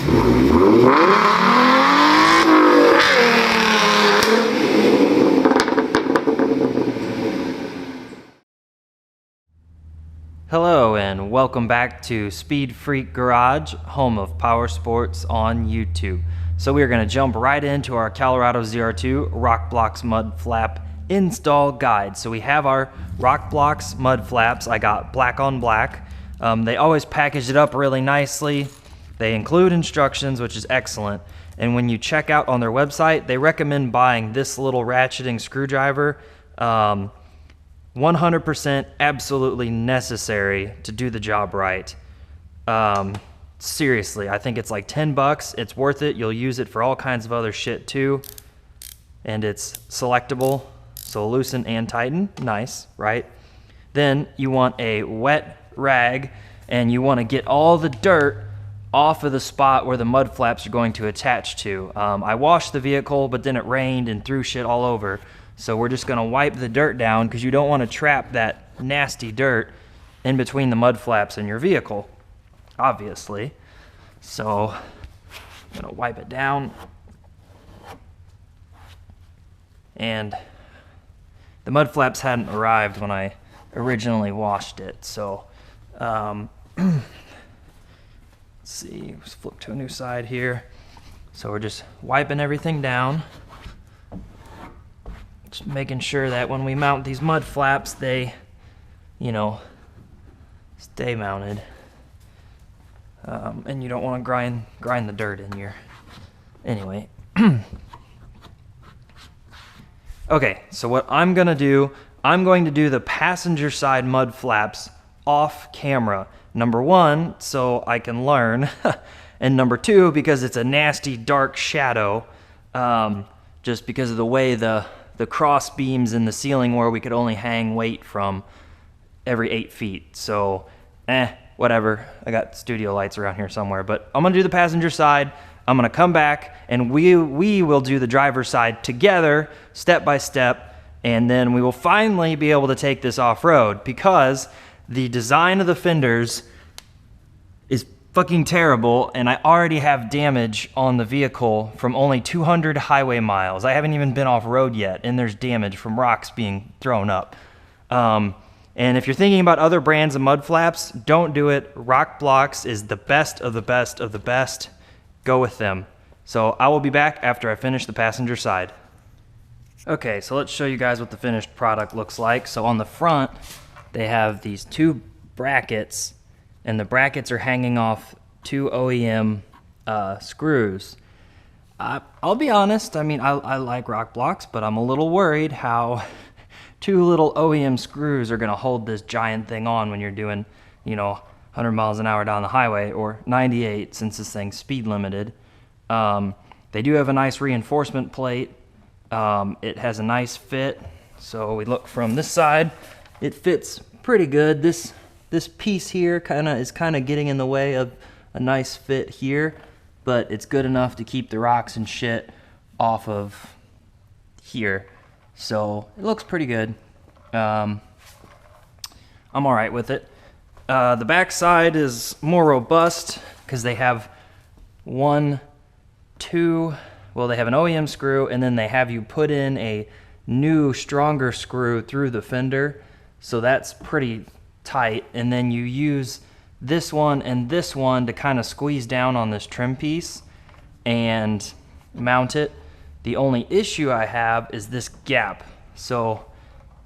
Hello and welcome back to Speed Freak Garage, home of power sports on YouTube. So we are going to jump right into our Colorado ZR2 Rockblox mud flap install guide. So we have our Rockblox mud flaps. I got black on black. They always package it up really nicely. They include instructions, which is excellent. And when you check out on their website, they recommend buying this little ratcheting screwdriver. 100% absolutely necessary to do the job right. Seriously, I think it's like 10 bucks. It's worth it. You'll use it for all kinds of other shit too. And it's selectable, so loosen and tighten. Nice, right? Then you want a wet rag and you want to get all the dirt off of the spot where the mud flaps are going to attach to. I washed the vehicle, but then it rained and threw shit all over. So we're just gonna wipe the dirt down because you don't want to trap that nasty dirt in between the mud flaps in your vehicle, obviously. So I'm gonna wipe it down. And the mud flaps hadn't arrived when I originally washed it. So let's see, let's flip to a new side here. So we're just wiping everything down. Just making sure that when we mount these mud flaps, they, you know, stay mounted. And you don't want to grind the dirt in here. Anyway. Okay, so what I'm going to do the passenger side mud flaps off camera. Number one, so I can learn. And number two, because it's a nasty dark shadow. Just because of the way the cross beams in the ceiling where we could only hang weight from every 8 feet. So, whatever. I got studio lights around here somewhere, but I'm gonna do the passenger side. I'm gonna come back and we will do the driver's side together, step by step, and then we will finally be able to take this off-road because the design of the fenders is fucking terrible, and I already have damage on the vehicle from only 200 highway miles. I haven't even been off-road yet, and there's damage from rocks being thrown up. And if you're thinking about other brands of mud flaps, don't do it. Rockblox is the best of the best of the best. Go with them. So I will be back after I finish the passenger side. Okay, so let's show you guys what the finished product looks like. So on the front, they have these two brackets, and the brackets are hanging off 2 OEM screws. I'll be honest, I mean, I like Rockblox, but I'm a little worried how 2 little OEM screws are gonna hold this giant thing on when you're doing, you know, 100 miles an hour down the highway, or 98 since this thing's speed limited. They do have a nice reinforcement plate. It has a nice fit. So we look from this side, it fits pretty good. This piece here is kind of getting in the way of a nice fit here, but it's good enough to keep the rocks and shit off of here. So it looks pretty good. I'm all right with it. The back side is more robust because they have they have an OEM screw, and then they have you put in a new, stronger screw through the fender. So that's pretty tight, and then you use this one and this one to kind of squeeze down on this trim piece and mount it. The only issue I have is this gap. So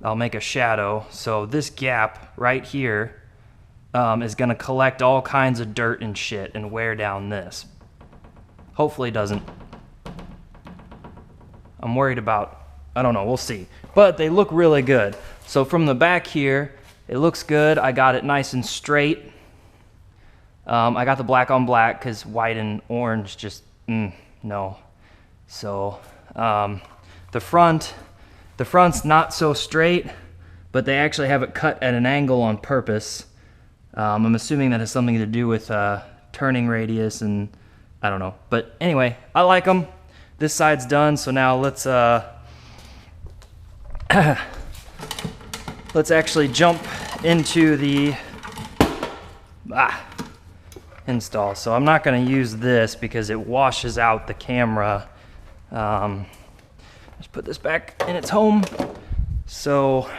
I'll make a shadow. So this gap right here is gonna collect all kinds of dirt and shit and wear down this. Hopefully it doesn't. I'm worried about, I don't know, we'll see. But they look really good. So from the back here, it looks good. I got it nice and straight. I got the black on black because white and orange just, no. So the front's not so straight, but they actually have it cut at an angle on purpose. I'm assuming that has something to do with turning radius, and I don't know. But anyway, I like them. This side's done, so now let's let's actually jump into the install. So I'm not going to use this because it washes out the camera. Let's put this back in its home. So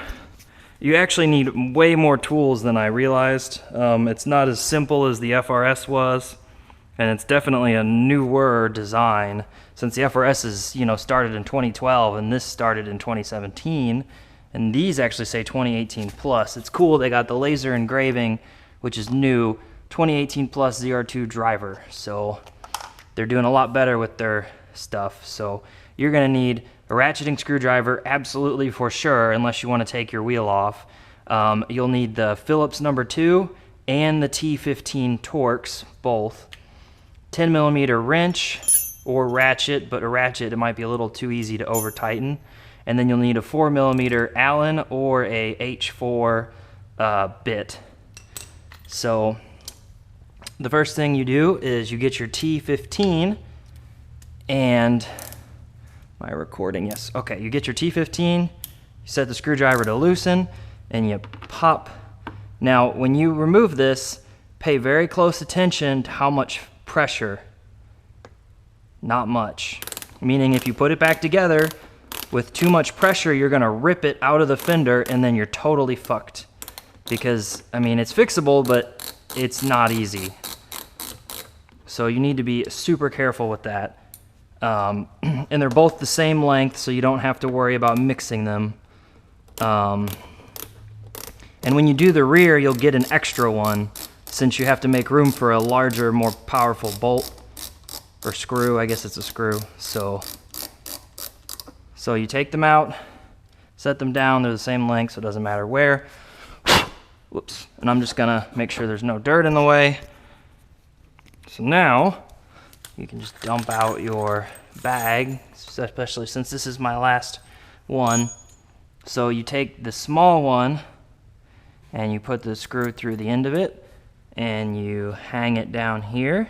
you actually need way more tools than I realized. It's not as simple as the FRS was, and it's definitely a newer design since the FRS is, you know, started in 2012 and this started in 2017, and these actually say 2018 plus. It's cool, they got the laser engraving, which is new, 2018 plus ZR2 driver. So they're doing a lot better with their stuff. So you're gonna need a ratcheting screwdriver, absolutely for sure, unless you want to take your wheel off. You'll need the Phillips #2 and the T15 Torx, both. 10mm wrench or ratchet, but a ratchet, it might be a little too easy to over tighten. And then you'll need a 4mm Allen or a H4 bit. So the first thing you do is you get your T15 and am I recording? Yes. Okay, you get your T15, you set the screwdriver to loosen, and you pop. Now, when you remove this, pay very close attention to how much pressure. Not much. Meaning if you put it back together with too much pressure, you're gonna rip it out of the fender and then you're totally fucked. Because, I mean, it's fixable, but it's not easy. So you need to be super careful with that. And they're both the same length, so you don't have to worry about mixing them. And when you do the rear, you'll get an extra one, since you have to make room for a larger, more powerful bolt, or screw. I guess it's a screw. So you take them out, set them down, they're the same length, so it doesn't matter where. Whoops. And I'm just gonna make sure there's no dirt in the way. So now, you can just dump out your bag, especially since this is my last one. So you take the small one and you put the screw through the end of it and you hang it down here.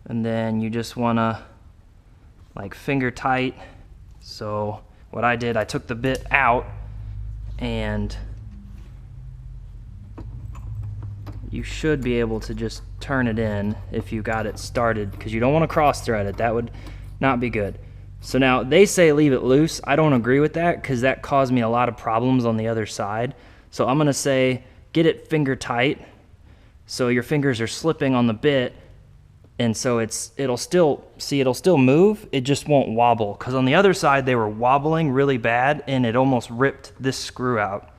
And then you just wanna like finger tight. So what I did, I took the bit out and you should be able to just turn it in if you got it started, because you don't want to cross thread it. That would not be good. So now they say leave it loose. I don't agree with that because that caused me a lot of problems on the other side. So I'm gonna say get it finger tight so your fingers are slipping on the bit, and so it'll still move, it just won't wobble, because on the other side they were wobbling really bad and it almost ripped this screw out.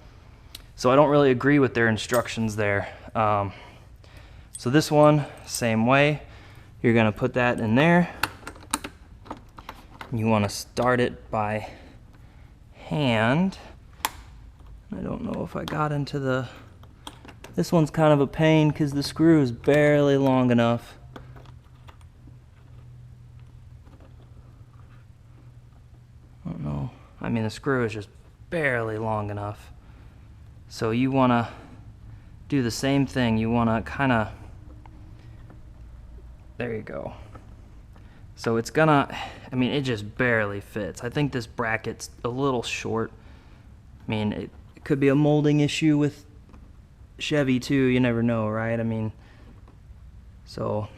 So I don't really agree with their instructions there. So this one, same way. You're gonna put that in there. You wanna start it by hand. I don't know if I got into the... This one's kind of a pain because the screw is barely long enough. I don't know. I mean, the screw is just barely long enough. So you wanna do the same thing. You wanna kinda... There you go. So it's gonna, I mean, it just barely fits. I think this bracket's a little short. I mean, it could be a molding issue with Chevy too, you never know, right? I mean, so,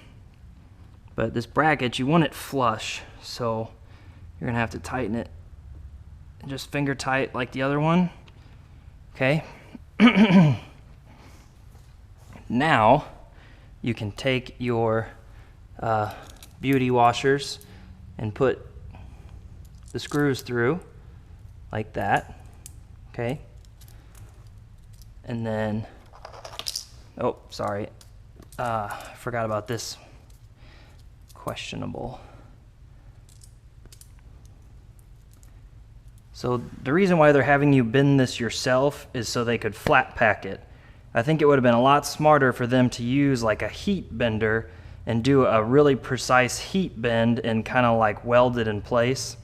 but this bracket, you want it flush, so you're gonna have to tighten it just finger tight like the other one. Okay. Now you can take your beauty washers and put the screws through like that. Okay. And then, oh, sorry, I forgot about this. Questionable. So the reason why they're having you bend this yourself is so they could flat pack it. I think it would have been a lot smarter for them to use like a heat bender and do a really precise heat bend and kind of like weld it in place.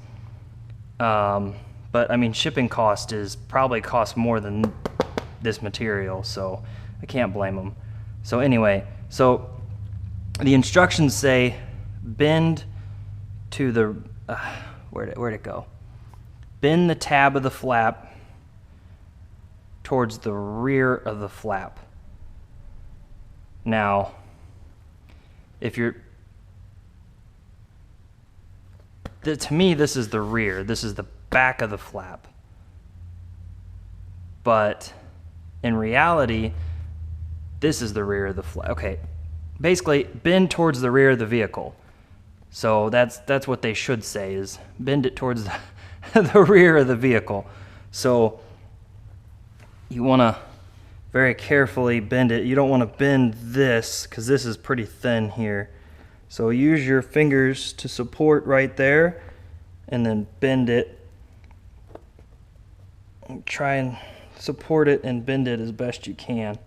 But I mean, shipping cost is probably cost more than this material, so I can't blame them. So anyway, so the instructions say bend to the, where'd it go? Bend the tab of the flap towards the rear of the flap. Now, if you're, to me, this is the rear. This is the back of the flap. But in reality, this is the rear of the flap. Okay, basically bend towards the rear of the vehicle. So that's what they should say, is bend it towards the rear of the vehicle. So you want to very carefully bend it. You don't want to bend this because this is pretty thin here. So use your fingers to support right there and then bend it. And try and support it and bend it as best you can.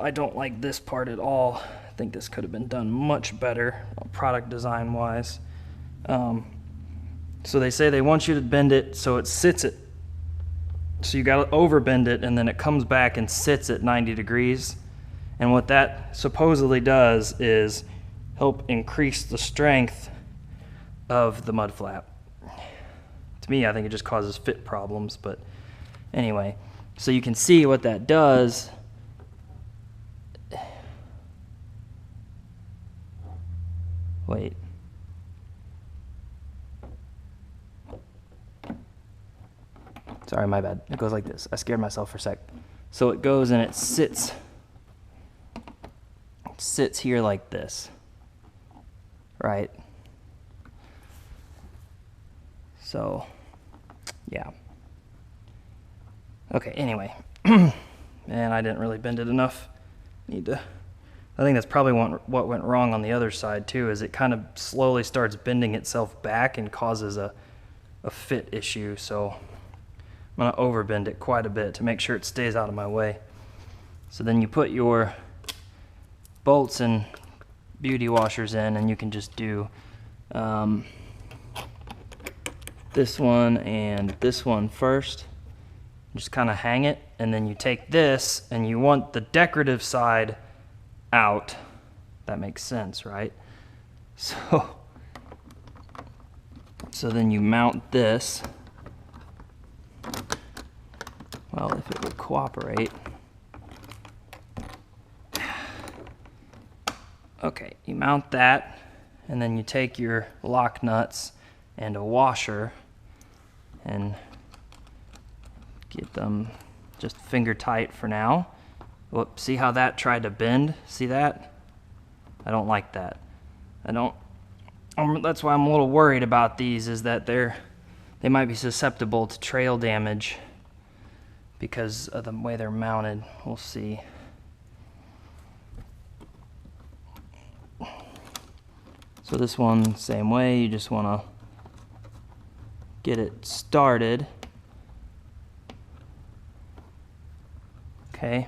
I don't like this part at all. I think this could have been done much better product design wise. So they say they want you to bend it so it sits at, so you got to over bend it and then it comes back and sits at 90 degrees. And what that supposedly does is help increase the strength of the mud flap. To me, I think it just causes fit problems, but anyway, so you can see what that does. Wait. Sorry, my bad. It goes like this. I scared myself for a sec. So it goes and it sits here like this, right? So, yeah. Okay, anyway. Man, I didn't really bend it enough. I think that's probably what went wrong on the other side too, is it kind of slowly starts bending itself back and causes a fit issue. So I'm gonna overbend it quite a bit to make sure it stays out of my way. So then you put your bolts and beauty washers in, and you can just do this one and this one first. Just kind of hang it, and then you take this and you want the decorative side out. That makes sense, right? So then you mount this. Well, if it would cooperate. Okay, you mount that, and then you take your lock nuts and a washer and get them just finger tight for now. Whoop, see how that tried to bend? See that? I don't like that. That's why I'm a little worried about these, is that they might be susceptible to trail damage because of the way they're mounted. We'll see. So this one, same way, you just want to get it started. Okay.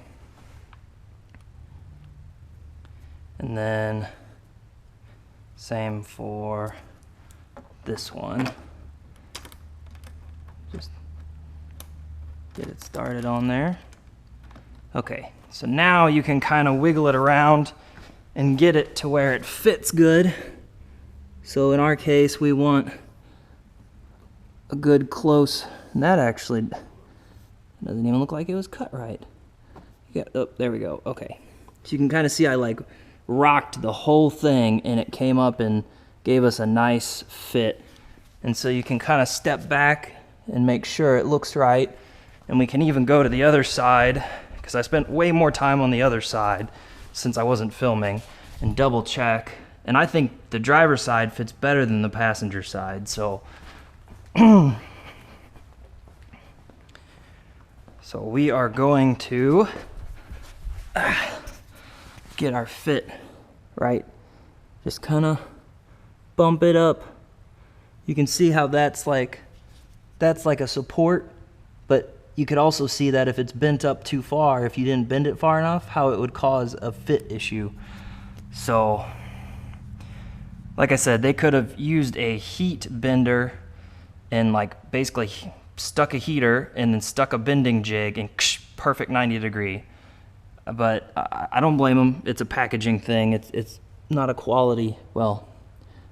And then same for this one. Just get it started on there. Okay, so now you can kind of wiggle it around and get it to where it fits good. So in our case, we want a good close, and that actually doesn't even look like it was cut right. Yeah, oh, there we go, okay. So you can kind of see I like rocked the whole thing and it came up and gave us a nice fit. And so you can kind of step back and make sure it looks right. And we can even go to the other side, because I spent way more time on the other side since I wasn't filming, and double check. And I think the driver's side fits better than the passenger side, so so we are going to get our fit right. Just kind of bump it up. You can see how that's like a support, but you could also see that if it's bent up too far, if you didn't bend it far enough, how it would cause a fit issue. So like I said, they could have used a heat bender and like basically stuck a heater and then stuck a bending jig and perfect 90 degree. But I don't blame them. It's a packaging thing. It's not a quality, well,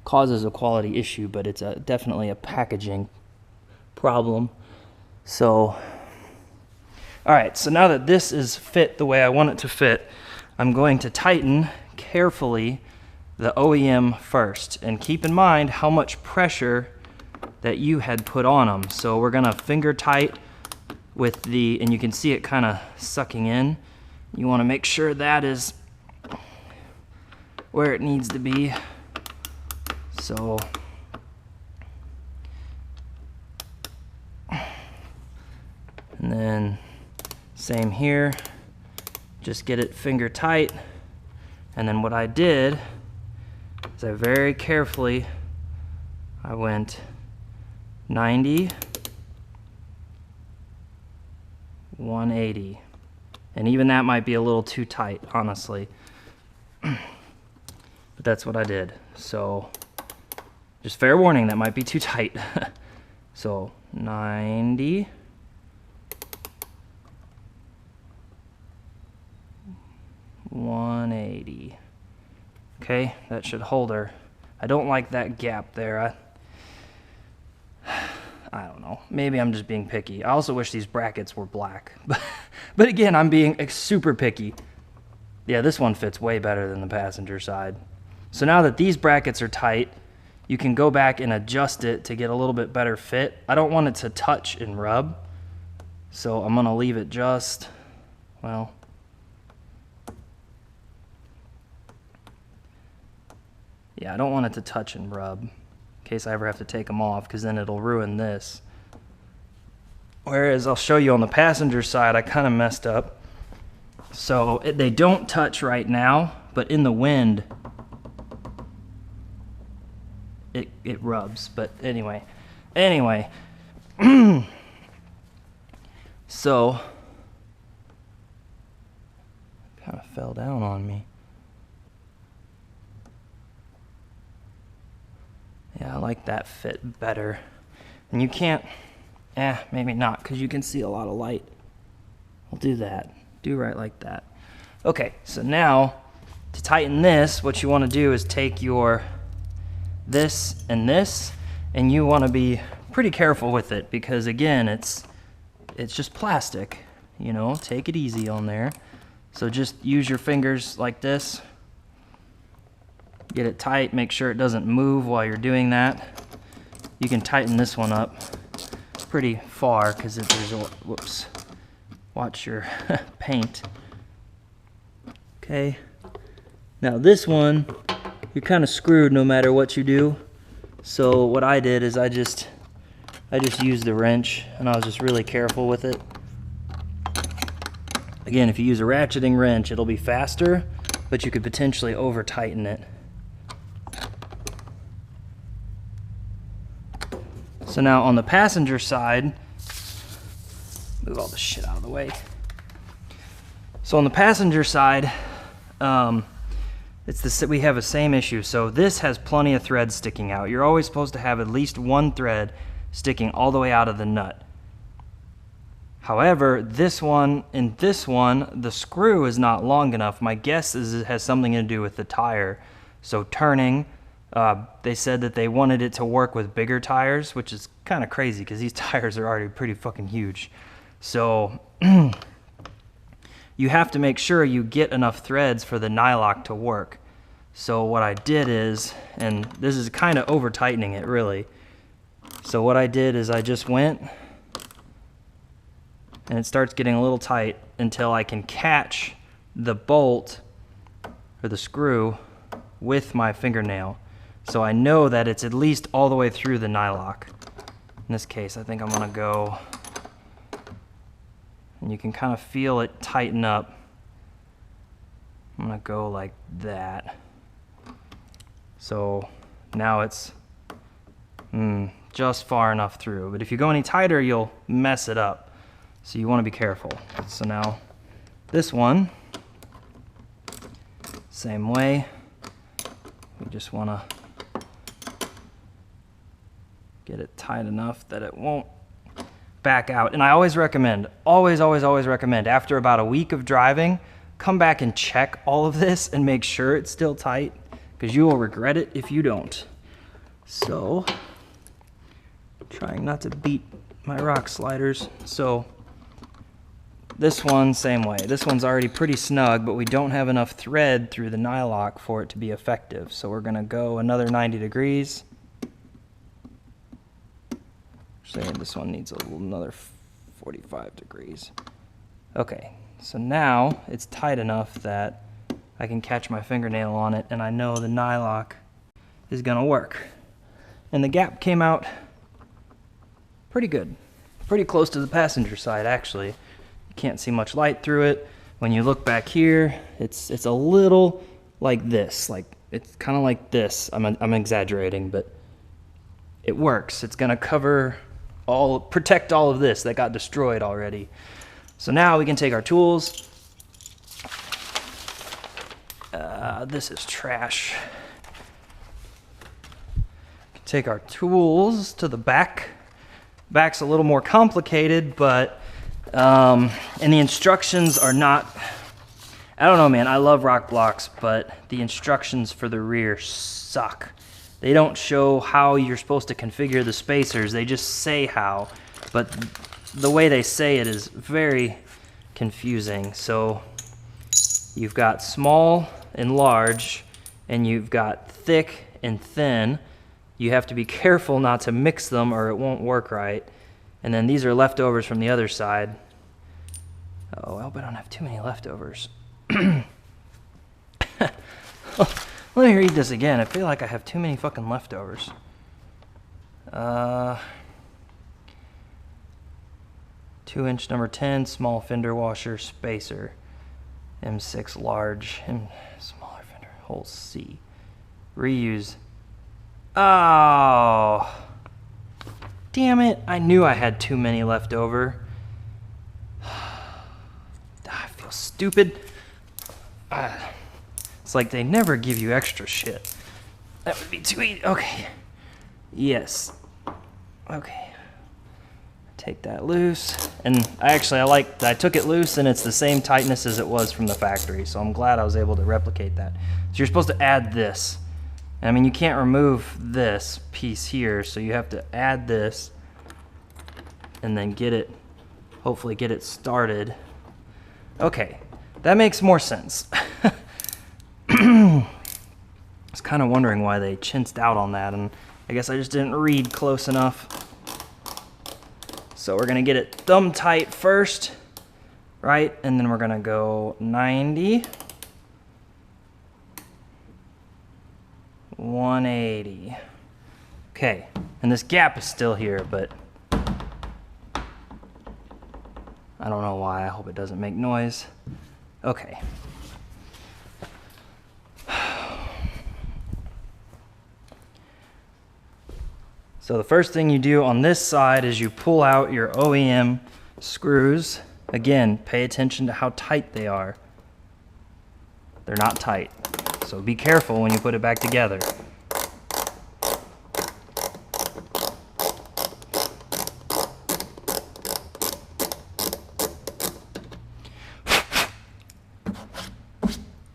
causes a quality issue, but it's definitely a packaging problem. So, all right, so now that this is fit the way I want it to fit, I'm going to tighten carefully the OEM first. And keep in mind how much pressure that you had put on them. So we're gonna finger tight with the, and you can see it kind of sucking in. You wanna make sure that is where it needs to be. So, and then same here, just get it finger tight. And then what I did is I very carefully, I went 90, 180. And even that might be a little too tight, honestly. But that's what I did. So, just fair warning, that might be too tight. So, 90. 180. Okay, that should hold her. I don't like that gap there. I don't know. Maybe I'm just being picky. I also wish these brackets were black. But again, I'm being super picky. Yeah, this one fits way better than the passenger side. So now that these brackets are tight, you can go back and adjust it to get a little bit better fit. I don't want it to touch and rub, so I'm gonna leave it just, well, yeah, I don't want it to touch and rub in case I ever have to take them off, because then it'll ruin this. Whereas I'll show you on the passenger side, I kind of messed up. So they don't touch right now, but in the wind, it rubs. But anyway, so kind of fell down on me. Yeah, I like that fit better. And you can't, maybe not, because you can see a lot of light. I'll do that. Do right like that. Okay, so now to tighten this, what you want to do is take your this, and you want to be pretty careful with it, because again, it's just plastic, you know, take it easy on there. So just use your fingers like this. Get it tight, make sure it doesn't move while you're doing that. You can tighten this one up pretty far because there's a, whoops, watch your paint. Okay, now this one, you're kind of screwed no matter what you do. So what I did is I just used the wrench, and I was just really careful with it. Again, if you use a ratcheting wrench, it'll be faster, but you could potentially over tighten it. So now on the passenger side, move all this shit out of the way. So on the passenger side, we have the same issue. So this has plenty of threads sticking out. You're always supposed to have at least one thread sticking all the way out of the nut. However, this one and this one, the screw is not long enough. My guess is it has something to do with the tire. So turning, they said that they wanted it to work with bigger tires, which is kind of crazy because these tires are already pretty fucking huge. So you have to make sure you get enough threads for the nylock to work. So what I did is, and this is kind of over tightening it really. So what I did is I just went, and it starts getting a little tight until I can catch the bolt or the screw with my fingernail. So I know that it's at least all the way through the nylock. In this case, I think I'm gonna go, and you can kind of feel it tighten up. I'm gonna go like that. So now it's just far enough through. But if you go any tighter, you'll mess it up. So you wanna be careful. So now this one, same way. We just wanna get it tight enough that it won't back out. And I always recommend, always recommend, after about a week of driving, come back and check all of this and make sure it's still tight, because you will regret it if you don't. So, trying not to beat my rock sliders. So, This one, same way. This one's already pretty snug, but we don't have enough thread through the nylock for it to be effective. So we're gonna go another 90 degrees. Saying this one needs another 45 degrees. Okay, so now it's tight enough that I can catch my fingernail on it and I know the nylock is gonna work. And the gap came out pretty good. Pretty close to the passenger side, actually. You can't see much light through it. When you look back here, it's a little like this. Like, it's kind of like this. I'm exaggerating, but it works. It's gonna protect all of this that got destroyed already. So now we can take our tools. This is trash. Take our tools to the back. Back's a little more complicated, but and the instructions are not, I don't know, man. I love rock blocks, but the instructions for the rear suck. They don't show how you're supposed to configure the spacers. They just say how, but the way they say it is very confusing. So you've got small and large, and you've got thick and thin. You have to be careful not to mix them or it won't work right. And then these are leftovers from the other side. Oh, I hope I don't have too many leftovers. Let me read this again. I feel like I have too many fucking leftovers. 2-inch number 10, small fender washer, spacer. M6 large, smaller fender, hole C. Reuse. Oh. Damn it. I knew I had too many left over. I feel stupid. It's like they never give you extra shit. That would be too easy. Okay. Yes. Okay. Take that loose. And I took it loose and it's the same tightness as it was from the factory. So I'm glad I was able to replicate that. So you're supposed to add this. I mean, you can't remove this piece here, so you have to add this and then hopefully get it started. Okay, that makes more sense. I was kind of wondering why they chinsed out on that, and I guess I just didn't read close enough. So we're gonna get it thumb tight first, right? And then we're gonna go 90. 180. Okay, and this gap is still here, but I don't know why. I hope it doesn't make noise. Okay. So the first thing you do on this side is you pull out your OEM screws. Again, pay attention to how tight they are. They're not tight. So be careful when you put it back together.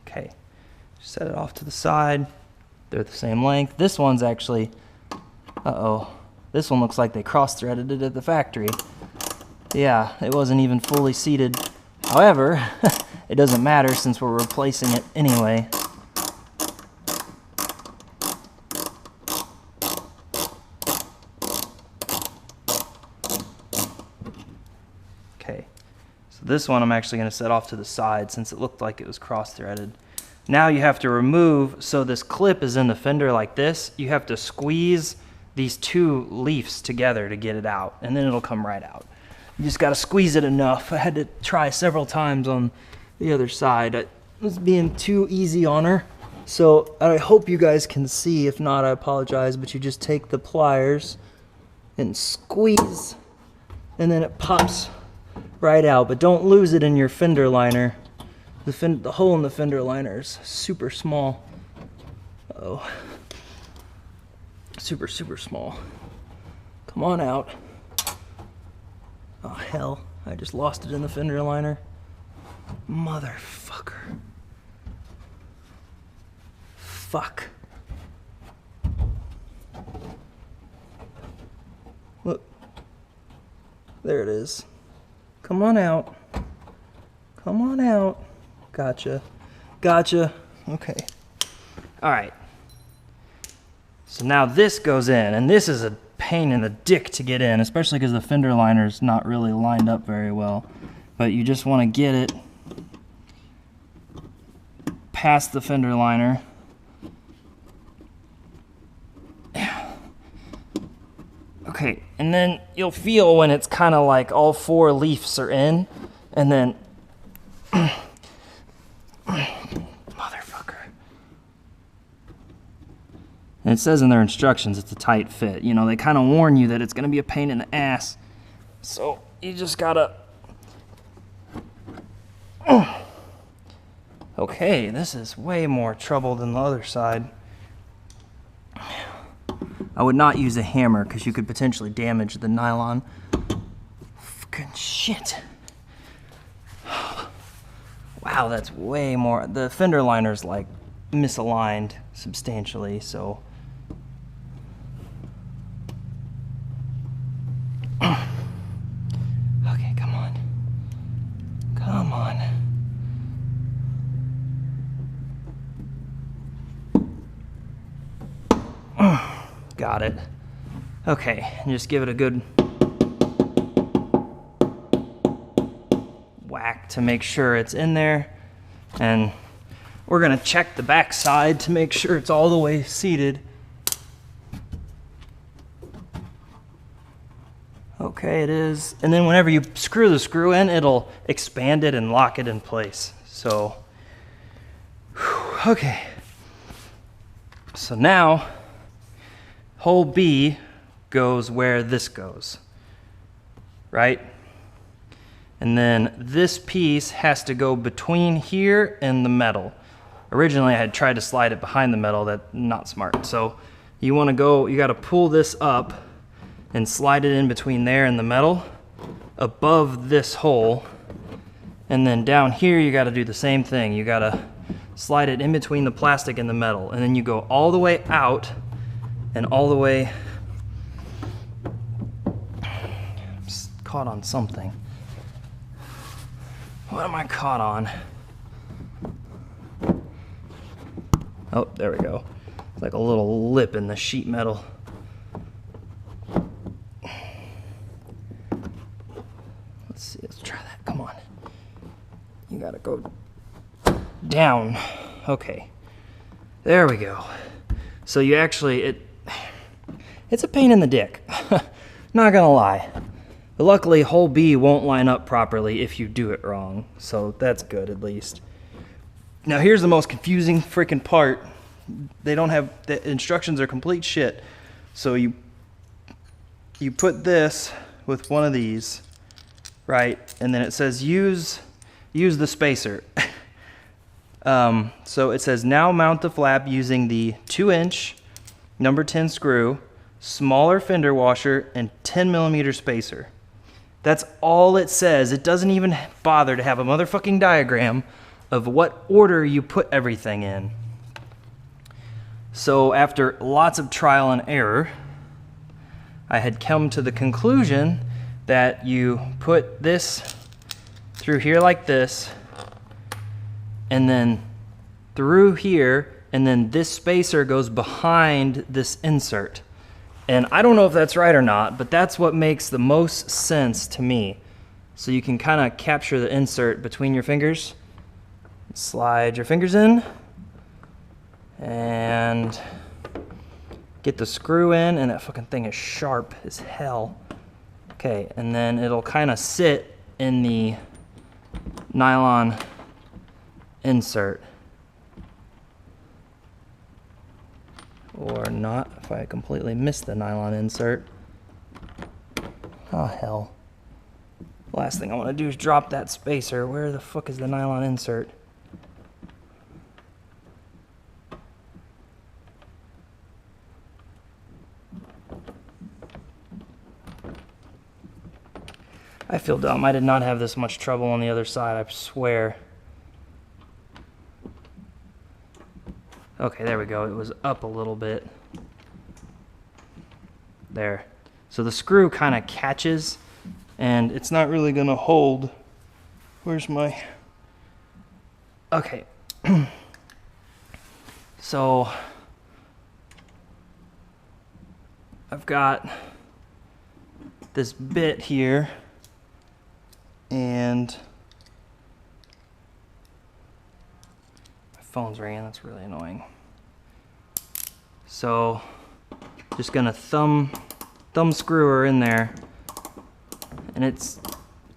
Okay, set it off to the side. They're the same length. This one's actually, this one looks like they cross-threaded it at the factory. Yeah, it wasn't even fully seated. However, it doesn't matter since we're replacing it anyway. Okay, so this one I'm actually going to set off to the side since it looked like it was cross-threaded. Now you have to remove, so this clip is in the fender like this. You have to squeeze these two leaves together to get it out, and then it'll come right out. You just got to squeeze it enough. I had to try several times on the other side. It was being too easy on her. So I hope you guys can see. If not, I apologize, but you just take the pliers and squeeze, and then it pops right out. But don't lose it in your fender liner. The hole in the fender liner is super small. Oh, super, super small. Come on out. Oh, hell. I just lost it in the fender liner. Motherfucker. Fuck. Look. There it is. Come on out. Come on out. Gotcha. Gotcha. Okay. All right. So now this goes in, and this is a pain in the dick to get in, especially because the fender liner's not really lined up very well. But you just want to get it past the fender liner. Okay, and then you'll feel when it's kind of like all 4 leaves are in, and then motherfucker. And it says in their instructions it's a tight fit. You know, they kind of warn you that it's going to be a pain in the ass. So you just gotta... Okay, this is way more trouble than the other side. I would not use a hammer because you could potentially damage the nylon. Fucking shit. Wow, that's way more. The fender liner's like misaligned substantially, so. Okay, come on. Come on. Got it. Okay, and just give it a good whack to make sure it's in there. And we're gonna check the back side to make sure it's all the way seated. Okay, it is. And then whenever you screw the screw in, it'll expand it and lock it in place. So, okay. So now, hole B goes where this goes, right? And then this piece has to go between here and the metal. Originally I had tried to slide it behind the metal. That's not smart. So you want to go, you got to pull this up and slide it in between there and the metal above this hole. And then down here you got to do the same thing. You got to slide it in between the plastic and the metal. And then you go all the way out and all the way, I'm caught on something. What am I caught on? Oh, there we go. It's like a little lip in the sheet metal. Let's see, let's try that, come on. You gotta go down. Okay, there we go. So you actually, it's a pain in the dick, not gonna lie. But luckily, hole B won't line up properly if you do it wrong, so that's good at least. Now here's the most confusing freaking part. They don't have, the instructions are complete shit. So you put this with one of these, right? And then it says use the spacer. So it says now mount the flap using the 2-inch number 10 screw, smaller fender washer, and 10mm spacer. That's all it says. It doesn't even bother to have a motherfucking diagram of what order you put everything in. So after lots of trial and error, I had come to the conclusion that you put this through here like this, and then through here, and then this spacer goes behind this insert. And I don't know if that's right or not, but that's what makes the most sense to me. So you can kind of capture the insert between your fingers, slide your fingers in, and get the screw in, and that fucking thing is sharp as hell. Okay, and then it'll kind of sit in the nylon insert. Or not, if I completely miss the nylon insert. Oh, hell. Last thing I want to do is drop that spacer. Where the fuck is the nylon insert? I feel dumb. I did not have this much trouble on the other side, I swear. Okay, there we go. It was up a little bit. There. So the screw kind of catches, and it's not really going to hold. Where's my Okay. So I've got this bit here, and my phone's ringing, that's really annoying. So just gonna thumb screw her in there, and it's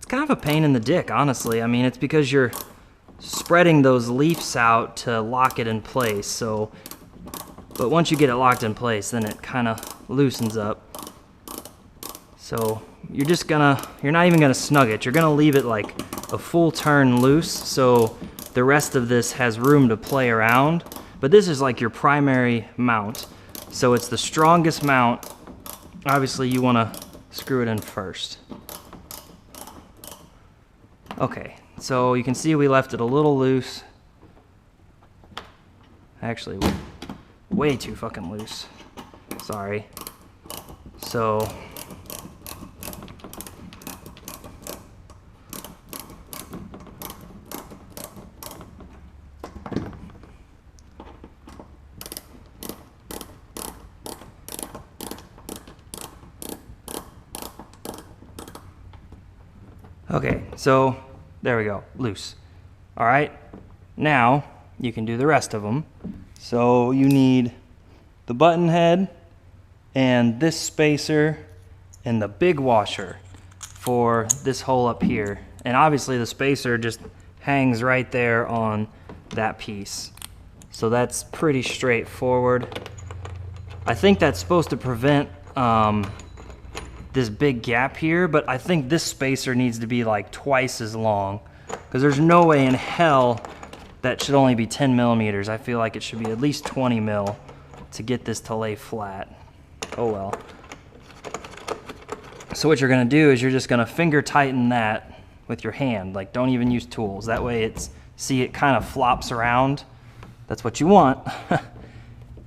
kind of a pain in the dick, honestly. I mean, it's because you're spreading those leaves out to lock it in place. So, but once you get it locked in place, then it kind of loosens up. So you're not even gonna snug it. You're gonna leave it like a full turn loose, so the rest of this has room to play around. But this is like your primary mount. So it's the strongest mount. Obviously you wanna screw it in first. Okay, so you can see we left it a little loose. Actually, way too fucking loose. Sorry. So, okay, so there we go, loose. All right, now you can do the rest of them. So you need the button head and this spacer and the big washer for this hole up here. And obviously the spacer just hangs right there on that piece. So that's pretty straightforward. I think that's supposed to prevent this big gap here, but I think this spacer needs to be like twice as long, because there's no way in hell that should only be 10 millimeters. I feel like it should be at least 20 mil to get this to lay flat. Oh well. So what you're gonna do is you're just gonna finger tighten that with your hand. Like, don't even use tools. That way see it kind of flops around. That's what you want.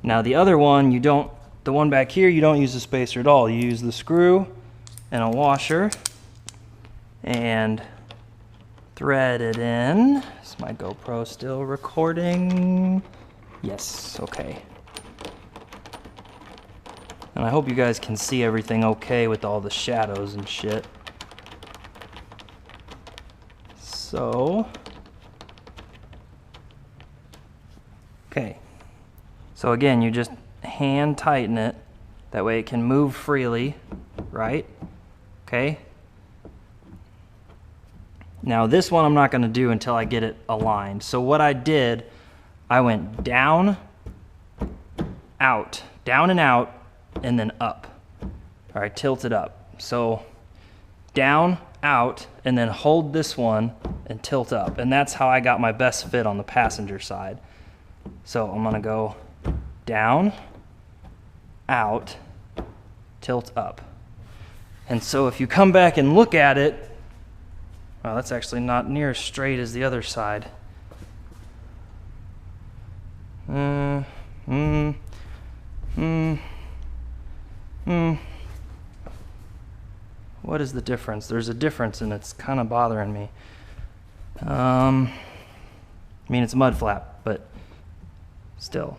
Now the other one, the one back here, you don't use the spacer at all. You use the screw and a washer and thread it in. Is my GoPro still recording? Yes, okay. And I hope you guys can see everything okay with all the shadows and shit. So, okay. So again, you just hand tighten it. That way it can move freely, right? Okay. Now this one I'm not gonna do until I get it aligned. So what I did, I went down, out, down and out, and then up. All right, tilt it up. So down, out, and then hold this one and tilt up. And that's how I got my best fit on the passenger side. So I'm gonna go down, out, tilt up. And so if you come back and look at it, well, that's actually not near as straight as the other side. What is the difference? There's a difference and it's kind of bothering me. I mean, it's a mud flap, but still.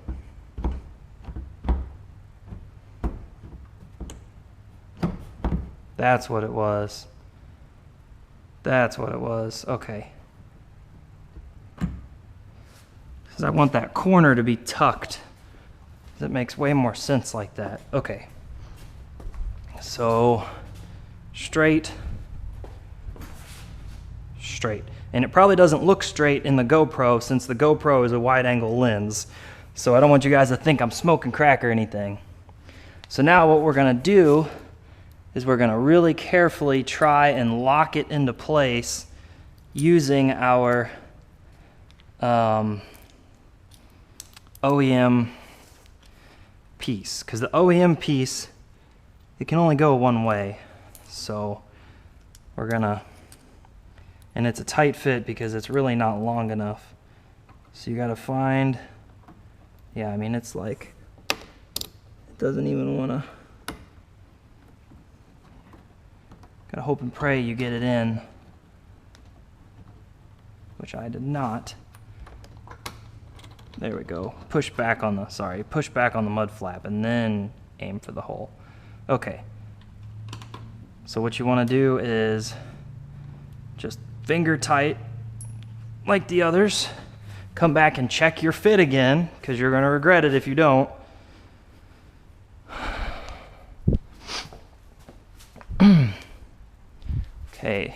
That's what it was. That's what it was. Okay. Because I want that corner to be tucked. That makes way more sense like that. Okay. So, straight, straight. And it probably doesn't look straight in the GoPro, since the GoPro is a wide angle lens. So I don't want you guys to think I'm smoking crack or anything. So now what we're gonna do is we're gonna really carefully try and lock it into place using our OEM piece. Because the OEM piece, it can only go one way. So we're gonna, and it's a tight fit because it's really not long enough. So you gotta find, yeah, I mean, it's like, it doesn't even wanna, gotta hope and pray you get it in, which I did not. There we go. Push back on the mud flap and then aim for the hole. Okay. So what you want to do is just finger tight like the others. Come back and check your fit again, because you're going to regret it if you don't. Okay.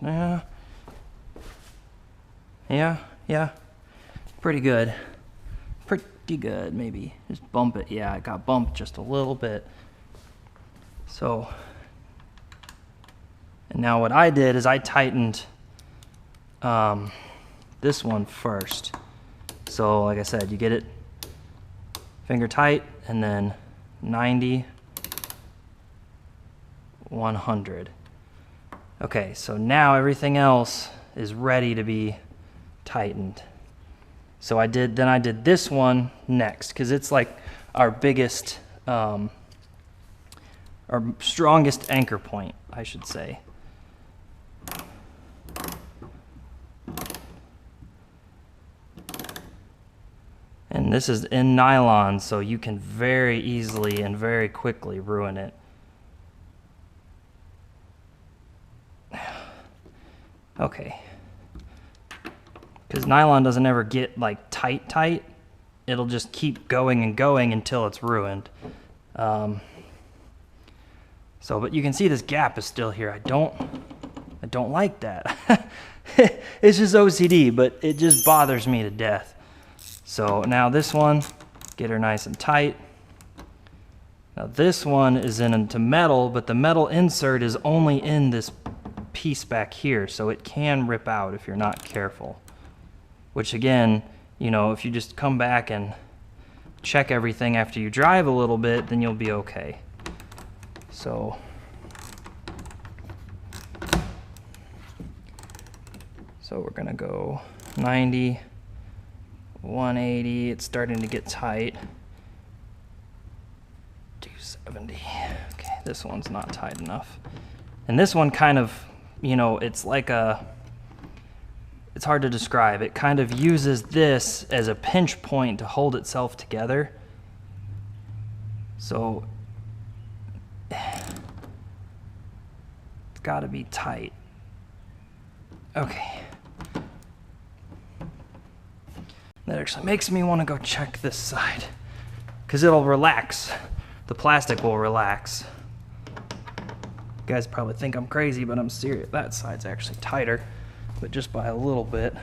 Yeah. Pretty good. Pretty good, maybe. Just bump it. Yeah, it got bumped just a little bit. So, and now what I did is I tightened this one first. So, like I said, you get it finger tight, and then 90, 100. Okay, so now everything else is ready to be tightened. So I did this one next, because it's like our biggest, our strongest anchor point, I should say. And this is in nylon, so you can very easily and very quickly ruin it. Okay. Because nylon doesn't ever get like tight. It'll just keep going and going until it's ruined. But you can see this gap is still here. I don't like that. It's just OCD, but it just bothers me to death. So now this one, get her nice and tight. Now this one is into metal, but the metal insert is only in this piece back here, so it can rip out if you're not careful. Which again, you know, if you just come back and check everything after you drive a little bit, then you'll be okay. So we're gonna go 90, 180, it's starting to get tight. 270, okay, this one's not tight enough. And this one kind of, you know, it's like it's hard to describe. It kind of uses this as a pinch point to hold itself together. So it's gotta be tight. Okay. That actually makes me want to go check this side, because it'll relax. The plastic will relax. You guys probably think I'm crazy, but I'm serious. That side's actually tighter, but just by a little bit.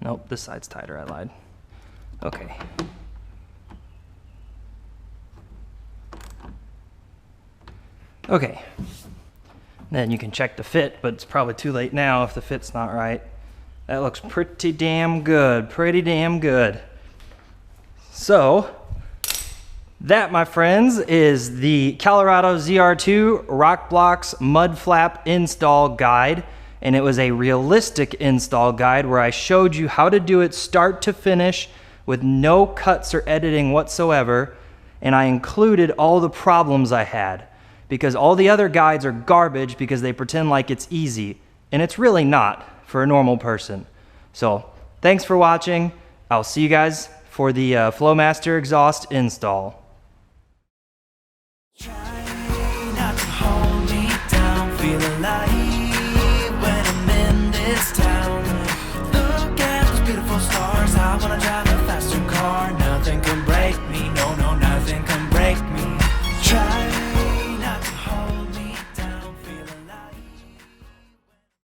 Nope, this side's tighter, I lied. Okay. Okay. Then you can check the fit, but it's probably too late now if the fit's not right. That looks pretty damn good, So, that, my friends, is the Colorado ZR2 Rock Blocks Mud Flap Install Guide. And it was a realistic install guide where I showed you how to do it start to finish with no cuts or editing whatsoever. And I included all the problems I had, because all the other guides are garbage because they pretend like it's easy. And it's really not for a normal person. So, thanks for watching. I'll see you guys for the Flowmaster exhaust install. Try not to hold me down, feel alive when I'm in this town. Look at those beautiful stars, I wanna drive